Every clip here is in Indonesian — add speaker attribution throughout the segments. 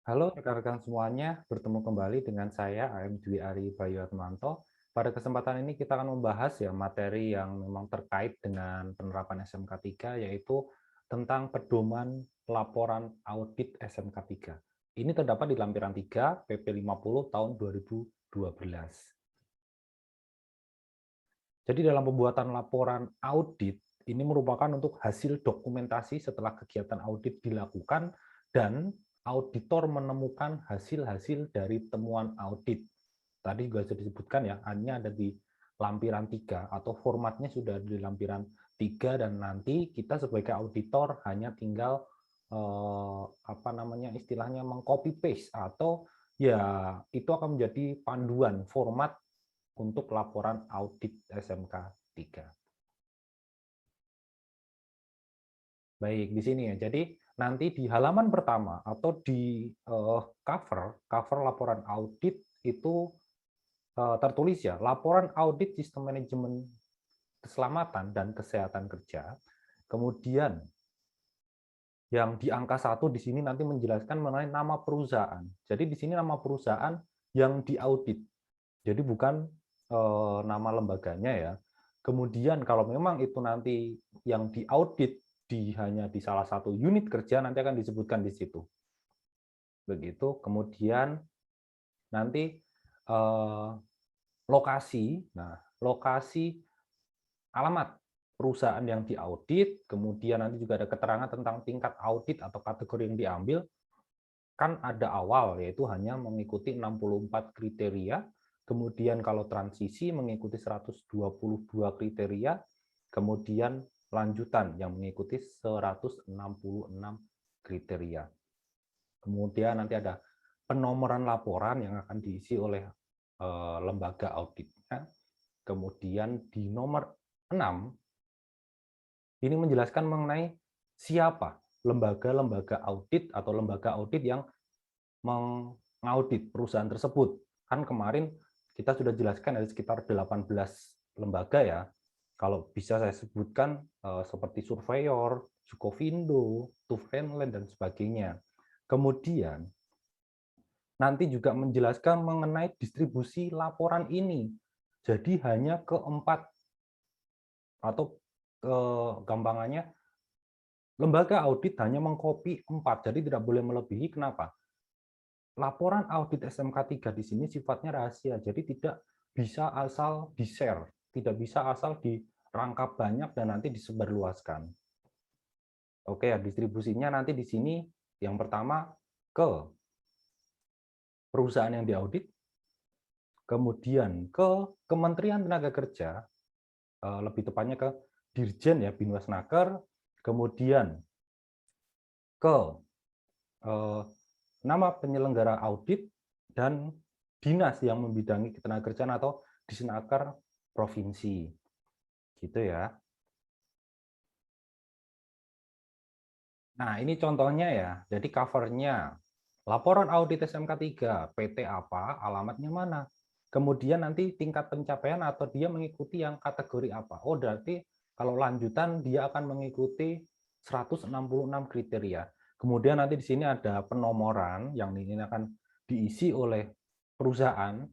Speaker 1: Halo rekan-rekan semuanya, bertemu kembali dengan saya AM Dwi Ari Bayu Atmanto. Pada kesempatan ini kita akan membahas ya materi yang memang terkait dengan penerapan SMK 3 yaitu tentang pedoman laporan audit SMK 3. Ini terdapat di lampiran 3 PP 50 tahun 2012. Jadi dalam pembuatan laporan audit ini merupakan untuk hasil dokumentasi setelah kegiatan audit dilakukan dan auditor menemukan hasil-hasil dari temuan audit. Tadi juga sudah disebutkan ya, hanya ada di lampiran 3 atau formatnya sudah di lampiran 3 dan nanti kita sebagai auditor hanya tinggal istilahnya mengcopy paste atau ya itu akan menjadi panduan format untuk laporan audit SMK 3. Baik, di sini ya. Jadi nanti di halaman pertama atau di cover laporan audit itu tertulis ya, laporan audit sistem manajemen keselamatan dan kesehatan kerja. Kemudian yang di angka 1 di sini nanti menjelaskan mengenai nama perusahaan. Jadi di sini nama perusahaan yang diaudit. Jadi bukan nama lembaganya ya. Kemudian kalau memang itu nanti yang diaudit hanya di salah satu unit kerja nanti akan disebutkan di situ. Begitu. Kemudian nanti lokasi. Nah, lokasi alamat perusahaan yang diaudit, kemudian nanti juga ada keterangan tentang tingkat audit atau kategori yang diambil. Kan ada awal, yaitu hanya mengikuti 64 kriteria, kemudian kalau transisi mengikuti 122 kriteria, kemudian lanjutan yang mengikuti 166 kriteria. Kemudian nanti ada penomoran laporan yang akan diisi oleh lembaga auditnya. Kemudian di nomor 6, ini menjelaskan mengenai siapa lembaga-lembaga audit atau lembaga audit yang mengaudit perusahaan tersebut. Kan kemarin kita sudah jelaskan ada sekitar 18 lembaga ya. Kalau bisa saya sebutkan seperti Surveyor, Sukovindo, Tufenland, dan sebagainya. Kemudian nanti juga menjelaskan mengenai distribusi laporan ini. Jadi hanya keempat atau gampangannya lembaga audit hanya mengcopy 4, jadi tidak boleh melebihi. Kenapa? Laporan audit SMK 3 di sini sifatnya rahasia, jadi tidak bisa asal di-share, tidak bisa asal dirangkap banyak dan nanti disebarluaskan. Oke ya, distribusinya nanti di sini yang pertama ke perusahaan yang diaudit, kemudian ke Kementerian Tenaga Kerja, lebih tepatnya ke Dirjen ya, Binwasnaker, kemudian ke nama penyelenggara audit, dan dinas yang membidangi ketenagakerjaan atau Disnaker provinsi. Gitu ya. Nah, ini contohnya ya. Jadi covernya. Laporan audit SMK 3, PT apa, alamatnya mana. Kemudian nanti tingkat pencapaian atau dia mengikuti yang kategori apa. Oh, berarti kalau lanjutan dia akan mengikuti 166 kriteria. Kemudian nanti di sini ada penomoran yang ini akan diisi oleh perusahaan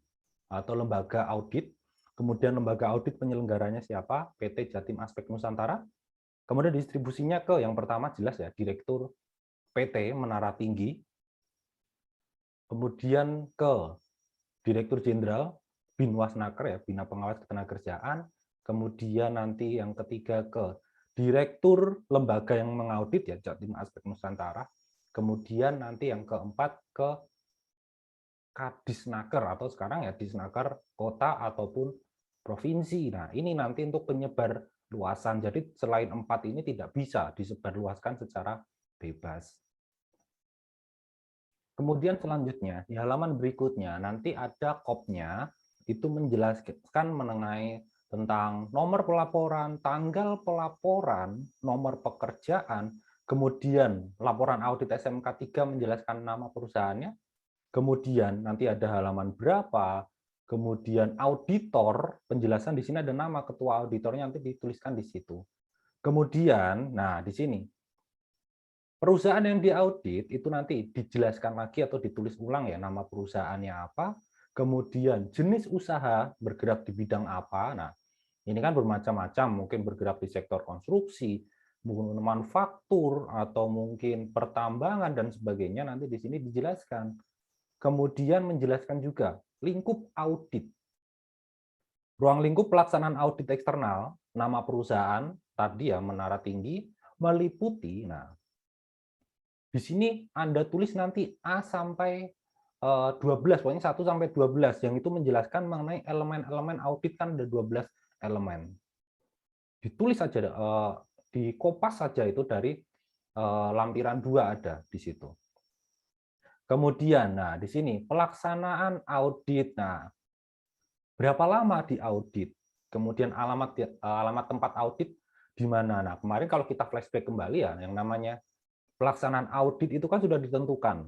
Speaker 1: atau lembaga audit. Kemudian lembaga audit penyelenggaranya siapa? PT Jatim Aspek Nusantara. Kemudian distribusinya ke yang pertama jelas ya, Direktur PT Menara Tinggi, kemudian ke Direktur Jenderal Binwasnaker ya, Bina Pengawas Ketenagakerjaan, kemudian nanti yang ketiga ke Direktur Lembaga yang mengaudit ya, Jatim Aspek Nusantara, kemudian nanti yang keempat ke Kadisnaker atau sekarang ya Disnaker kota ataupun provinsi. Nah, ini nanti untuk penyebar luasan. Jadi selain 4 ini tidak bisa disebarluaskan secara bebas. Kemudian selanjutnya, di halaman berikutnya, nanti ada KOP-nya, itu menjelaskan mengenai tentang nomor pelaporan, tanggal pelaporan, nomor pekerjaan, kemudian laporan audit SMK 3 menjelaskan nama perusahaannya, kemudian nanti ada halaman berapa, kemudian auditor, penjelasan di sini ada nama ketua auditornya nanti dituliskan di situ. Kemudian, nah di sini Perusahaan yang diaudit itu nanti dijelaskan lagi atau ditulis ulang ya, nama perusahaannya apa, kemudian jenis usaha bergerak di bidang apa. Nah, ini kan bermacam-macam, mungkin bergerak di sektor konstruksi, mungkin manufaktur, atau mungkin pertambangan dan sebagainya, nanti di sini dijelaskan. Kemudian menjelaskan juga lingkup audit. Ruang lingkup pelaksanaan audit eksternal, nama perusahaan, tadi ya menara tinggi, meliputi, nah di sini Anda tulis nanti A sampai 12, pokoknya 1 sampai 12 yang itu menjelaskan mengenai elemen-elemen audit kan ada 12 elemen. Ditulis saja di kopas saja itu dari lampiran 2 ada di situ. Kemudian nah di sini pelaksanaan audit. Nah, berapa lama diaudit? Kemudian alamat tempat audit di mana? Nah, kemarin kalau kita flashback kembali ya yang namanya pelaksanaan audit itu kan sudah ditentukan.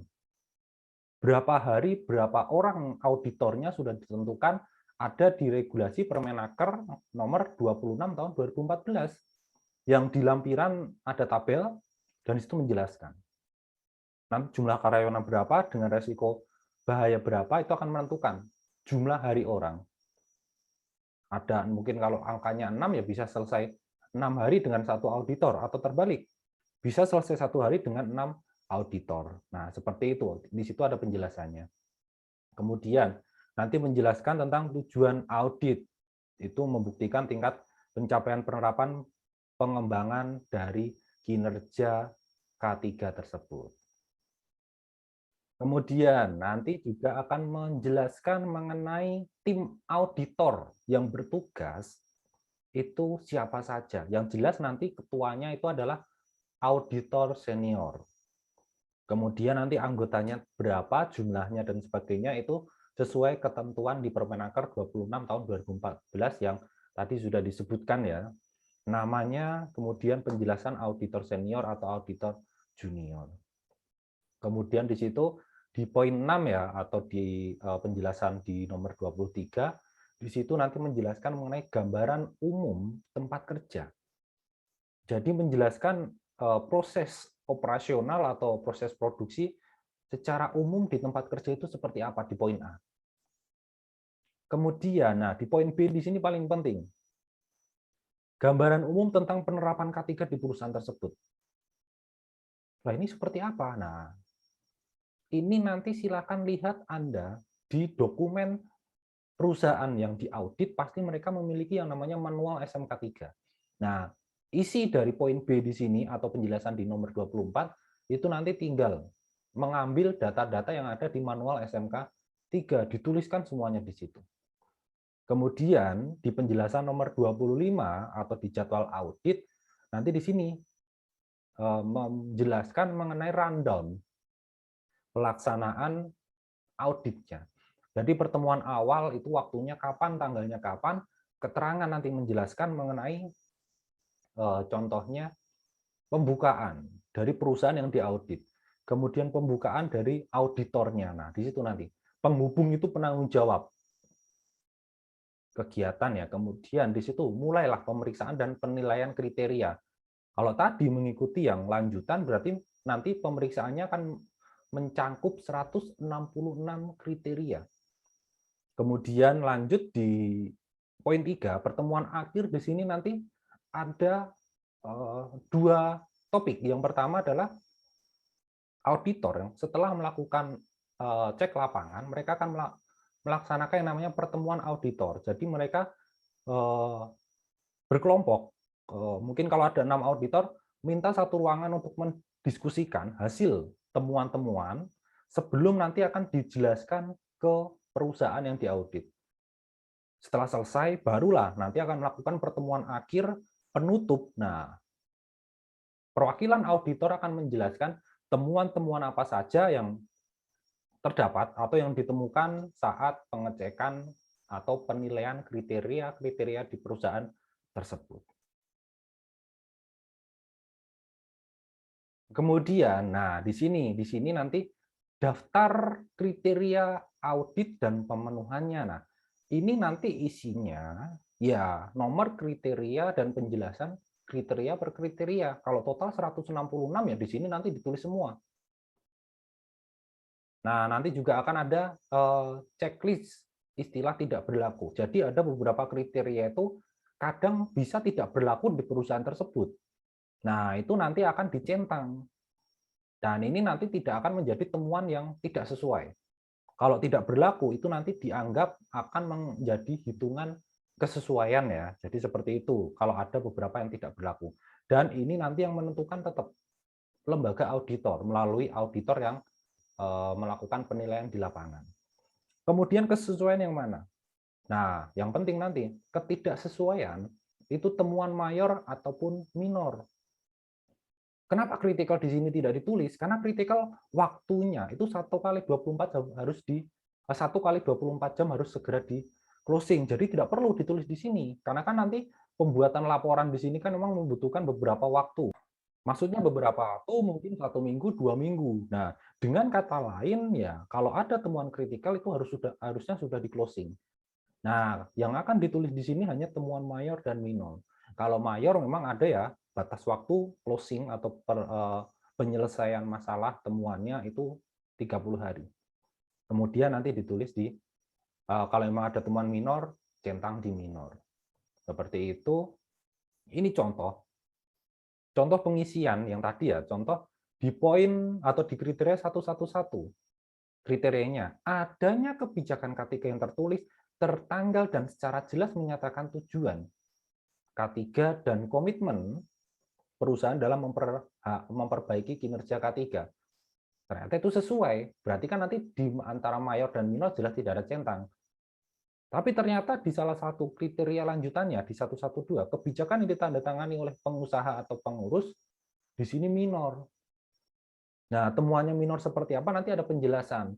Speaker 1: Berapa hari, berapa orang auditornya sudah ditentukan ada di regulasi Permenaker nomor 26 tahun 2014 yang di lampiran ada tabel dan itu menjelaskan. Nanti jumlah karyawan berapa dengan resiko bahaya berapa itu akan menentukan jumlah hari orang. Ada mungkin kalau angkanya 6 ya bisa selesai 6 hari dengan satu auditor atau terbalik. Bisa selesai 1 hari dengan 6 auditor. Nah, seperti itu. Di situ ada penjelasannya. Kemudian nanti menjelaskan tentang tujuan audit. Itu membuktikan tingkat pencapaian penerapan pengembangan dari kinerja K3 tersebut. Kemudian nanti juga akan menjelaskan mengenai tim auditor yang bertugas itu siapa saja. Yang jelas nanti ketuanya itu adalah auditor senior. Kemudian nanti anggotanya berapa, jumlahnya dan sebagainya itu sesuai ketentuan di Permenaker 26 tahun 2014 yang tadi sudah disebutkan ya. Namanya, kemudian penjelasan auditor senior atau auditor junior. Kemudian di situ di poin 6 ya atau di penjelasan di nomor 23 di situ nanti menjelaskan mengenai gambaran umum tempat kerja. Jadi menjelaskan proses operasional atau proses produksi secara umum di tempat kerja itu seperti apa di poin A. Kemudian, nah di poin B di sini paling penting. Gambaran umum tentang penerapan K3 di perusahaan tersebut. Nah, ini seperti apa? Nah, ini nanti silakan lihat Anda di dokumen perusahaan yang diaudit, pasti mereka memiliki yang namanya manual SMK 3. Nah, isi dari poin B di sini atau penjelasan di nomor 24 itu nanti tinggal mengambil data-data yang ada di manual SMK 3, dituliskan semuanya di situ. Kemudian di penjelasan nomor 25 atau di jadwal audit, nanti di sini menjelaskan mengenai rundown pelaksanaan auditnya. Jadi pertemuan awal itu waktunya kapan, tanggalnya kapan, keterangan nanti menjelaskan mengenai contohnya pembukaan dari perusahaan yang diaudit, kemudian pembukaan dari auditornya. Nah, di situ nanti penghubung itu penanggung jawab kegiatan ya. Kemudian di situ mulailah pemeriksaan dan penilaian kriteria. Kalau tadi mengikuti yang lanjutan berarti nanti pemeriksaannya akan mencangkup 166 kriteria. Kemudian lanjut di poin 3, pertemuan akhir di sini nanti ada 2 topik. Yang pertama adalah auditor yang setelah melakukan cek lapangan, mereka akan melaksanakan yang namanya pertemuan auditor. Jadi mereka berkelompok. Mungkin kalau ada 6 auditor, minta satu ruangan untuk mendiskusikan hasil temuan-temuan sebelum nanti akan dijelaskan ke perusahaan yang diaudit. Setelah selesai, barulah nanti akan melakukan pertemuan akhir penutup. Nah, perwakilan auditor akan menjelaskan temuan-temuan apa saja yang terdapat atau yang ditemukan saat pengecekan atau penilaian kriteria-kriteria di perusahaan tersebut. Kemudian, nah di sini nanti daftar kriteria audit dan pemenuhannya. Nah, ini nanti isinya ya nomor kriteria dan penjelasan kriteria per kriteria. Kalau total 166 ya di sini nanti ditulis semua. Nah, nanti juga akan ada checklist istilah tidak berlaku. Jadi ada beberapa kriteria itu kadang bisa tidak berlaku di perusahaan tersebut. Nah, itu nanti akan dicentang. Dan ini nanti tidak akan menjadi temuan yang tidak sesuai. Kalau tidak berlaku, itu nanti dianggap akan menjadi hitungan kesesuaian ya. Jadi seperti itu, kalau ada beberapa yang tidak berlaku. Dan ini nanti yang menentukan tetap lembaga auditor, melalui auditor yang melakukan penilaian di lapangan. Kemudian kesesuaian yang mana? Nah, yang penting nanti, ketidaksesuaian itu temuan mayor ataupun minor. Kenapa kritikal di sini tidak ditulis? Karena kritikal waktunya itu 1 kali 24 jam harus 1 kali 24 jam harus segera di closing. Jadi tidak perlu ditulis di sini. Karena kan nanti pembuatan laporan di sini kan memang membutuhkan beberapa waktu. Maksudnya beberapa waktu mungkin 1 minggu, 2 minggu. Nah, dengan kata lain ya, kalau ada temuan kritikal itu harusnya sudah di closing. Nah, yang akan ditulis di sini hanya temuan mayor dan minor. Kalau mayor memang ada ya batas waktu closing atau penyelesaian masalah temuannya itu 30 hari. Kemudian nanti ditulis di kalau memang ada temuan minor, centang di minor. Seperti itu. Ini contoh pengisian yang tadi ya, contoh di poin atau di kriteria 111. Kriterianya, adanya kebijakan K3 yang tertulis, tertanggal dan secara jelas menyatakan tujuan K3 dan komitmen perusahaan dalam memperbaiki kinerja K3. Ternyata itu sesuai, berarti kan nanti di antara mayor dan minor jelas tidak ada centang. Tapi ternyata di salah satu kriteria lanjutannya, di 112, kebijakan yang ditandatangani oleh pengusaha atau pengurus, di sini minor. Nah, temuannya minor seperti apa, nanti ada penjelasan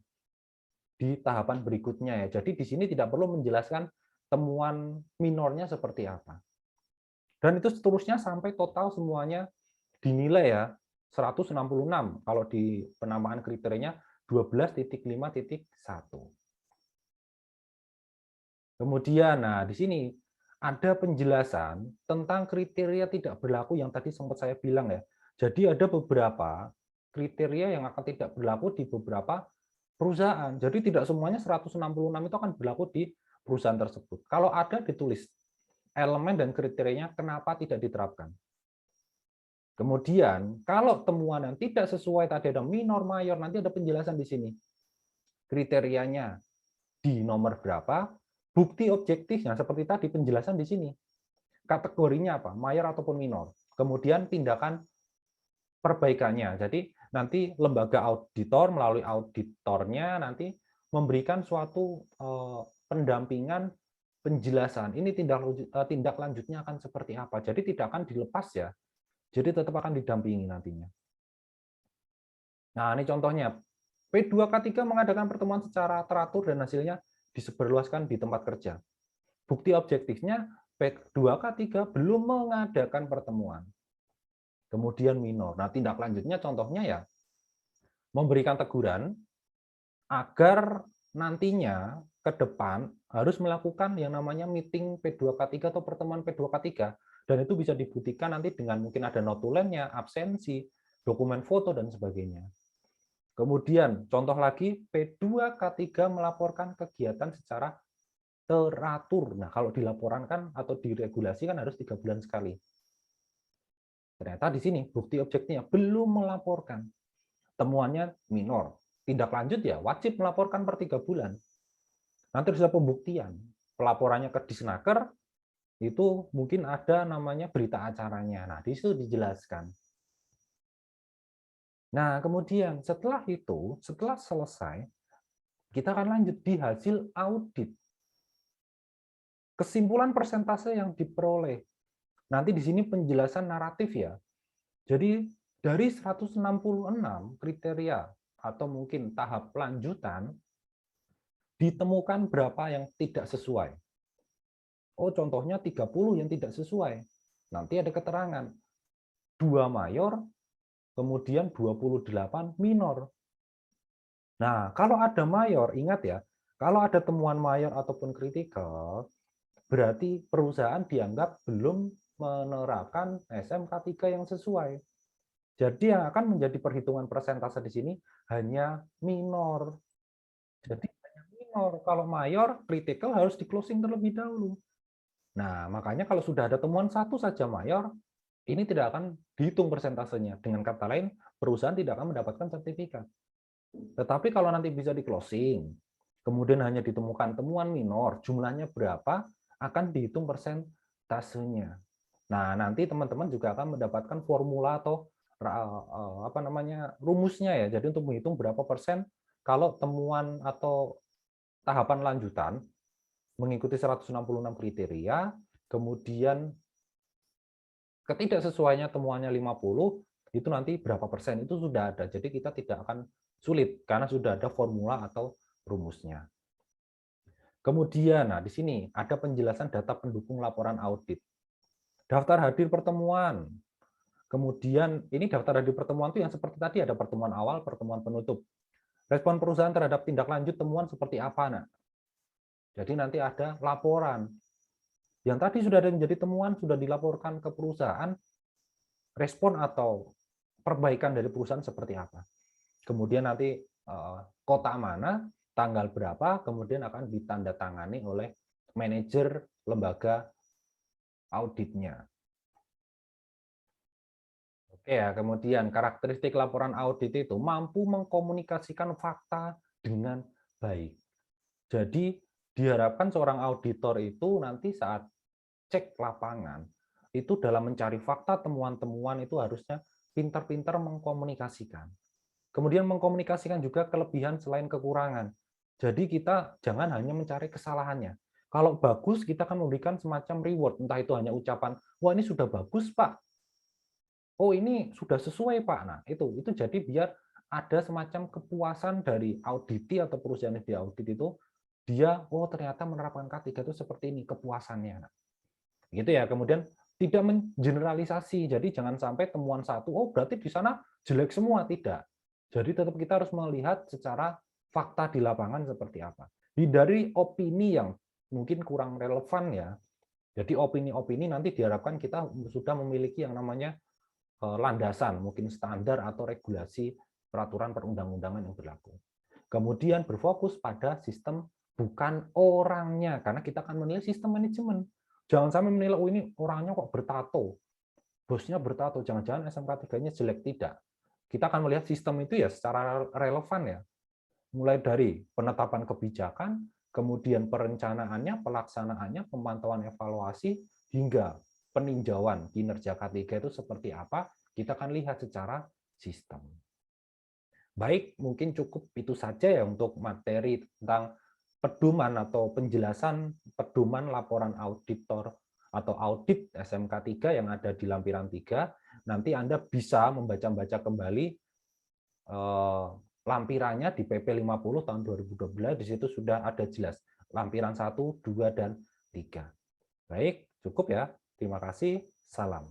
Speaker 1: di tahapan berikutnya ya. Jadi di sini tidak perlu menjelaskan temuan minornya seperti apa. Dan itu seterusnya sampai total semuanya dinilai ya 166 kalau di penamaan kriterianya 12.5.1. Kemudian nah di sini ada penjelasan tentang kriteria tidak berlaku yang tadi sempat saya bilang ya. Jadi ada beberapa kriteria yang akan tidak berlaku di beberapa perusahaan. Jadi tidak semuanya 166 itu akan berlaku di perusahaan tersebut. Kalau ada ditulis elemen dan kriterianya kenapa tidak diterapkan. Kemudian, kalau temuan yang tidak sesuai tadi ada minor, mayor, nanti ada penjelasan di sini. Kriterianya di nomor berapa, bukti objektifnya seperti tadi penjelasan di sini. Kategorinya apa, mayor ataupun minor. Kemudian tindakan perbaikannya. Jadi nanti lembaga auditor melalui auditornya nanti memberikan suatu pendampingan penjelasan. Ini tindak lanjutnya akan seperti apa. Jadi tidak akan dilepas ya. Jadi tetap akan didampingi nantinya. Nah, ini contohnya. P2K3 mengadakan pertemuan secara teratur dan hasilnya disebarluaskan di tempat kerja. Bukti objektifnya P2K3 belum mengadakan pertemuan. Kemudian minor. Nah, tindak lanjutnya contohnya ya memberikan teguran agar nantinya ke depan harus melakukan yang namanya meeting P2K3 atau pertemuan P2K3 dan itu bisa dibuktikan nanti dengan mungkin ada notulennya, absensi, dokumen foto dan sebagainya. Kemudian contoh lagi P2K3 melaporkan kegiatan secara teratur. Nah, kalau dilaporkan atau diregulasi kan harus 3 bulan sekali. Ternyata di sini bukti objektifnya belum melaporkan. Temuannya minor. Tindak lanjut ya wajib melaporkan per 3 bulan. Nanti harus ada pembuktian. Pelaporannya ke Disnaker, itu mungkin ada namanya berita acaranya. Nah, di situ dijelaskan. Nah, kemudian setelah itu, setelah selesai, kita akan lanjut di hasil audit. Kesimpulan persentase yang diperoleh. Nanti di sini penjelasan naratif ya. Jadi dari 166 kriteria atau mungkin tahap lanjutan, ditemukan berapa yang tidak sesuai. Oh, contohnya 30 yang tidak sesuai. Nanti ada keterangan. 2 mayor, kemudian 28 minor. Nah, kalau ada mayor, ingat ya, kalau ada temuan mayor ataupun kritikal, berarti perusahaan dianggap belum menerapkan SMK 3 yang sesuai. Jadi yang akan menjadi perhitungan persentase di sini hanya minor. Jadi hanya minor. Kalau mayor, critical harus di closing terlebih dahulu. Nah, makanya kalau sudah ada temuan satu saja mayor, ini tidak akan dihitung persentasenya. Dengan kata lain, perusahaan tidak akan mendapatkan sertifikat. Tetapi kalau nanti bisa di closing, kemudian hanya ditemukan temuan minor, jumlahnya berapa, akan dihitung persentasenya. Nah, nanti teman-teman juga akan mendapatkan formula atau apa namanya rumusnya ya. Jadi untuk menghitung berapa persen kalau temuan atau tahapan lanjutan mengikuti 166 kriteria, kemudian ketidaksesuaiannya temuannya 50, itu nanti berapa persen itu sudah ada. Jadi kita tidak akan sulit karena sudah ada formula atau rumusnya. Kemudian, nah di sini ada penjelasan data pendukung laporan audit. Daftar hadir pertemuan. Kemudian ini daftar hadir pertemuan itu yang seperti tadi ada pertemuan awal, pertemuan penutup. Respon perusahaan terhadap tindak lanjut temuan seperti apa, Nak? Jadi nanti ada laporan. Yang tadi sudah ada menjadi temuan, sudah dilaporkan ke perusahaan, respon atau perbaikan dari perusahaan seperti apa. Kemudian nanti kota mana, tanggal berapa, kemudian akan ditandatangani oleh manajer lembaga auditnya. Oke ya, kemudian karakteristik laporan audit itu mampu mengkomunikasikan fakta dengan baik. Jadi diharapkan seorang auditor itu nanti saat cek lapangan, itu dalam mencari fakta, temuan-temuan itu harusnya pintar-pintar mengkomunikasikan. Kemudian mengkomunikasikan juga kelebihan selain kekurangan. Jadi kita jangan hanya mencari kesalahannya. Kalau bagus, kita akan memberikan semacam reward, entah itu hanya ucapan, wah ini sudah bagus Pak, oh ini sudah sesuai Pak. Nah itu jadi biar ada semacam kepuasan dari auditi atau perusahaan yang diaudit itu, dia, oh ternyata menerapkan K3 itu seperti ini, kepuasannya. Nah, gitu ya. Kemudian tidak mengeneralisasi, jadi jangan sampai temuan satu, oh berarti di sana jelek semua, tidak. Jadi tetap kita harus melihat secara fakta di lapangan seperti apa. Hindari opini yang mungkin kurang relevan ya. Jadi opini-opini nanti diharapkan kita sudah memiliki yang namanya landasan, mungkin standar atau regulasi peraturan perundang-undangan yang berlaku. Kemudian berfokus pada sistem, bukan orangnya, karena kita akan menilai sistem manajemen. Jangan sampai menilai, oh ini orangnya kok bertato, bosnya bertato, jangan-jangan SMK 3-nya jelek, tidak. Kita akan melihat sistem itu ya secara relevan ya, mulai dari penetapan kebijakan, kemudian perencanaannya, pelaksanaannya, pemantauan evaluasi, hingga peninjauan kinerja K3 itu seperti apa, kita akan lihat secara sistem. Baik, mungkin cukup itu saja ya untuk materi tentang pedoman atau penjelasan pedoman laporan auditor atau audit SMK 3 yang ada di lampiran 3. Nanti Anda bisa membaca-baca kembali lampirannya di PP 50 tahun 2012, di situ sudah ada jelas lampiran 1, 2, dan 3. Baik, cukup ya. Terima kasih. Salam.